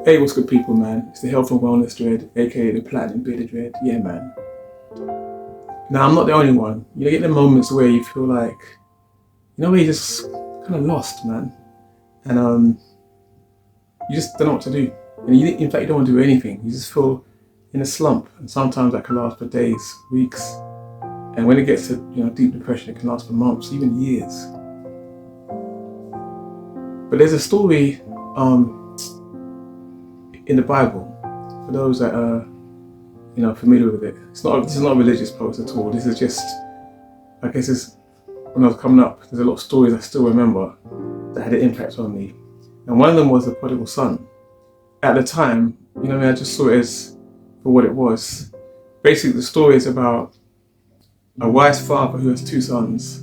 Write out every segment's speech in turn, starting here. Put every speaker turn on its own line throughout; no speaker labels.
Hey, what's good, people, man? It's the Health and Wellness Dread, aka the Platinum Bearded Dread. Yeah, man. Now, I'm not the only one. You get the moments where you feel like, where you're just kind of lost, man. And you just don't know what to do. And in fact, you don't want to do anything. You just feel in a slump. And sometimes that can last for days, weeks. And when it gets to, deep depression, it can last for months, even years. But there's a story, in the Bible, for those that are, familiar with it. This is not a religious post at all. This is just, I guess it's, when I was coming up, there's a lot of stories I still remember that had an impact on me. And one of them was the Prodigal Son. At the time, I just saw it as for what it was. Basically, the story is about a wise father who has two sons.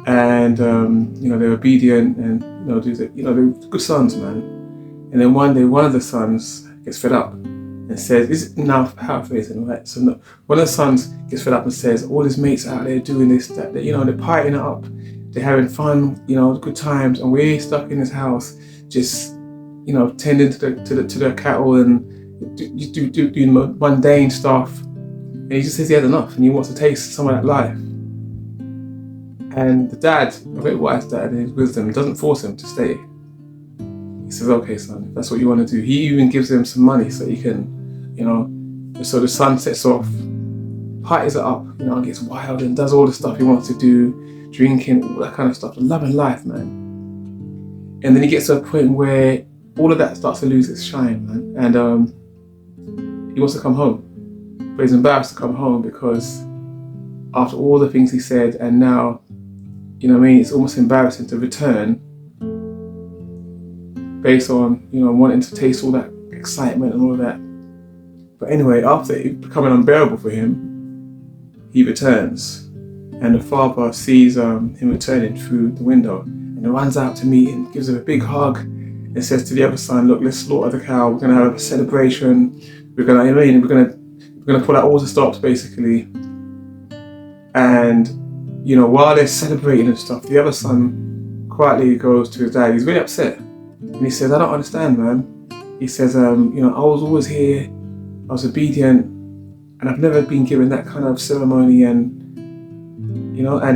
And, they're obedient and, they're good sons, man. And then one day, one of the sons gets fed up and says, this is now paraphrasing, right? So one of the sons gets fed up and says, all his mates out there doing this, that, they're partying it up, they're having fun, good times, and we're stuck in this house, just, tending to the cattle and doing mundane stuff. And he just says he had enough and he wants to taste some of that life. And the dad, a very wise dad in his wisdom, doesn't force him to stay. He says, okay, son, if that's what you want to do. He even gives him some money so he can, so the son sets off, parties it up, gets wild and does all the stuff he wants to do, drinking, all that kind of stuff, loving life, man. And then he gets to a point where all of that starts to lose its shine, man. And he wants to come home, but he's embarrassed to come home because after all the things he said, and now, it's almost embarrassing to return based on, wanting to taste all that excitement and all of that. But anyway, after it becoming unbearable for him, he returns. And the father sees him returning through the window and he runs out to meet him, gives him a big hug and says to the other son, look, let's slaughter the cow, we're going to have a celebration, we're going to pull out all the stops basically. And, while they're celebrating and stuff, the other son quietly goes to his dad. He's really upset. And he says, I don't understand, man. He says, I was always here, I was obedient, and I've never been given that kind of ceremony and I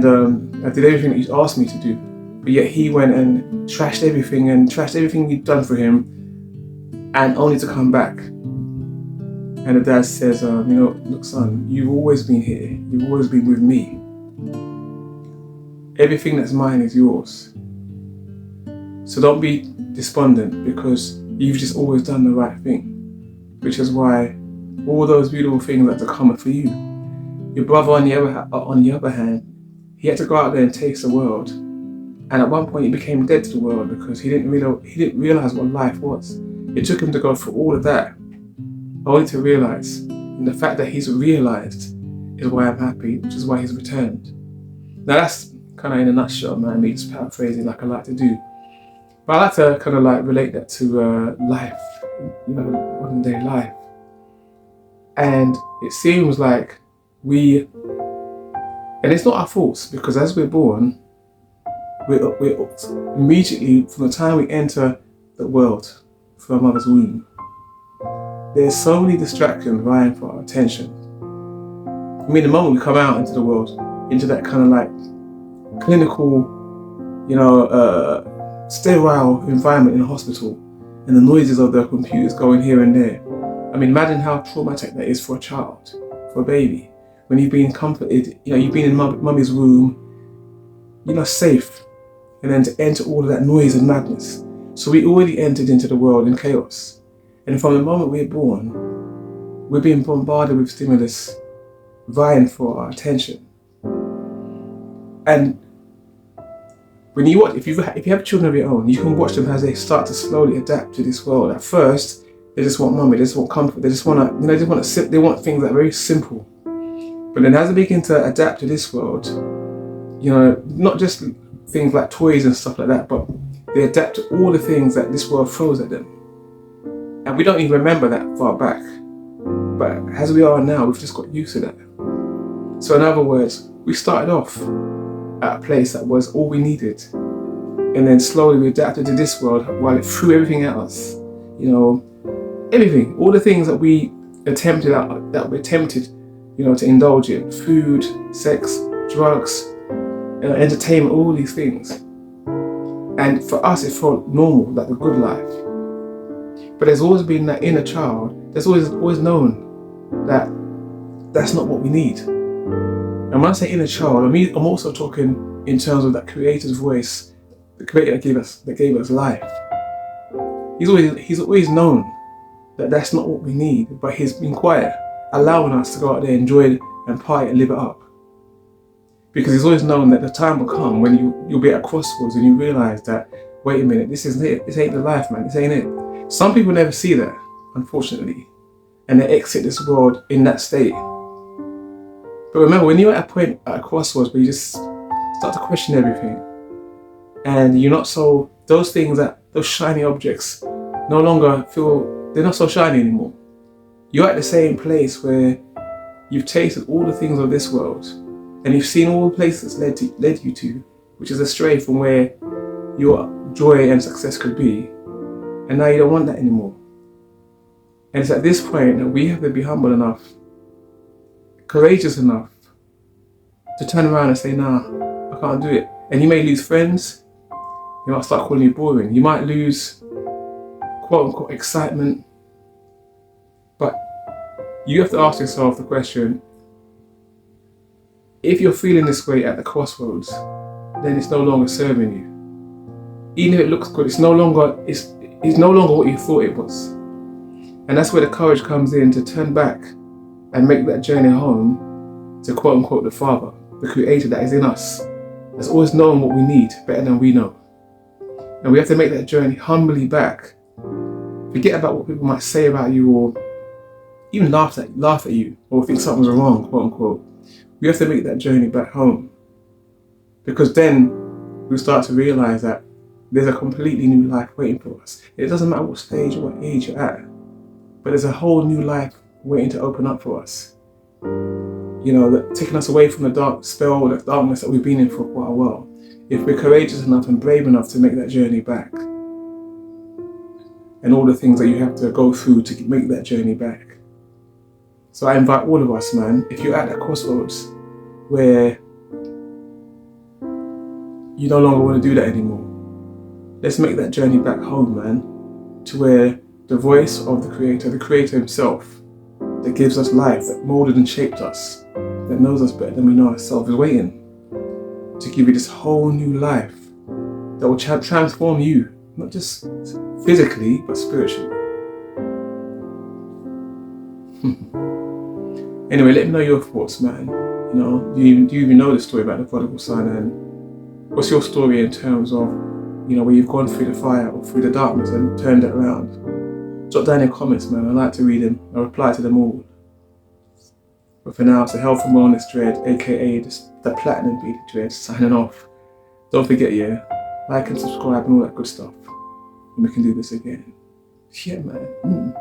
did everything that you asked me to do. But yet he went and trashed everything you'd done for him, and only to come back. And the dad says, look, son, you've always been here. You've always been with me. Everything that's mine is yours. So don't be despondent because you've just always done the right thing, which is why all those beautiful things that are coming for you. Your brother, on the other hand, he had to go out there and taste the world. And at one point he became dead to the world because he didn't realize what life was. It took him to go through all of that, only to realize, and the fact that he's realized is why I'm happy, which is why he's returned. Now that's kind of in a nutshell, man, me just paraphrasing like I like to do. But I like to kind of relate that to life, modern day life. And it seems like and it's not our fault because as we're born, we're immediately, from the time we enter the world from our mother's womb, there's so many distractions vying for our attention. The moment we come out into the world, into that kind of clinical, sterile environment in a hospital, and the noises of the computers going here and there. Imagine how traumatic that is for a child, for a baby. When you've been comforted, you've been in mummy's room, safe, and then to enter all of that noise and madness. So we already entered into the world in chaos. And from the moment we're born, we're being bombarded with stimulus, vying for our attention. And when you watch, if you have children of your own, you can watch them as they start to slowly adapt to this world. At first, they just want mommy, they just want comfort, they just want to, they want things that are very simple. But then as they begin to adapt to this world, not just things like toys and stuff like that, but they adapt to all the things that this world throws at them. And we don't even remember that far back. But as we are now, we've just got used to that. So in other words, we started off at a place that was all we needed. And then slowly we adapted to this world while it threw everything at us. you know, everything, all the things that we attempted, you know, to indulge in: food, sex, drugs, entertainment, all these things. And for us, it felt normal, like the good life. But there's always been that inner child that's always known that that's not what we need. And when I say inner child, I'm also talking in terms of that Creator's voice, the Creator that gave us life. He's always known that that's not what we need, but He's been quiet, allowing us to go out there, enjoy it and party and live it up. Because He's always known that the time will come when you'll be at a crossroads and you realize that, wait a minute, this isn't it. This ain't the life, man. This ain't it. Some people never see that, unfortunately, and they exit this world in that state. But remember, when you're at a crossroads where you just start to question everything, and you're not so, those shiny objects no longer they're not so shiny anymore. You're at the same place where you've tasted all the things of this world, and you've seen all the places led you to, which is astray from where your joy and success could be, and now you don't want that anymore. And it's at this point that we have to be humble enough, courageous enough to turn around and say, nah, I can't do it. And you may lose friends, you might start calling you boring, you might lose quote unquote excitement, but you have to ask yourself the question, if you're feeling this way at the crossroads, then it's no longer serving you. Even if it looks good, it's no longer what you thought it was. And that's where the courage comes in, to turn back and make that journey home to quote unquote the Father, the Creator that is in us, that's always known what we need better than we know. And we have to make that journey humbly back. Forget about what people might say about you, or even laugh at you, or think something's wrong, quote unquote. We have to make that journey back home, because then we start to realize that there's a completely new life waiting for us. It doesn't matter what stage or what age you're at, but there's a whole new life waiting to open up for us. You know, that taking us away from the darkness that we've been in for quite a while. If we're courageous enough and brave enough to make that journey back, and all the things that you have to go through to make that journey back. So I invite all of us, man, if you're at that crossroads where you no longer want to do that anymore, let's make that journey back home, man, to where the voice of the Creator Himself, that gives us life, that molded and shaped us, that knows us better than we know ourselves, is waiting to give you this whole new life that will transform you, not just physically, but spiritually. Anyway, let me know your thoughts, man. You know, do you even know the story about the Prodigal Son, and what's your story in terms of, you know, where you've gone through the fire or through the darkness and turned it around? Drop down in your comments, man. I like to read them. I reply to them all. But for now, it's the Health and Wellness Dread, aka the Platinum Beat Dread, signing off. Don't forget, like and subscribe and all that good stuff. And we can do this again. Yeah, man.